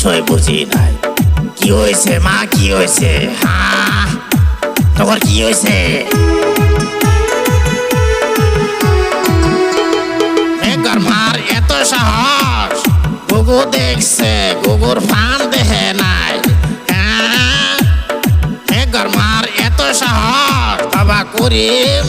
কিছুই বুঝি নাই। কি হয়েছে মা, কি হয়েছে? হ্যাঁ, তোমার কি হয়েছে? মার এত সাহস, গুগু দেখছে, গুগুর ফান দেখে নাই। হ্যাঁ, মার এত সাহস, বাবা করিম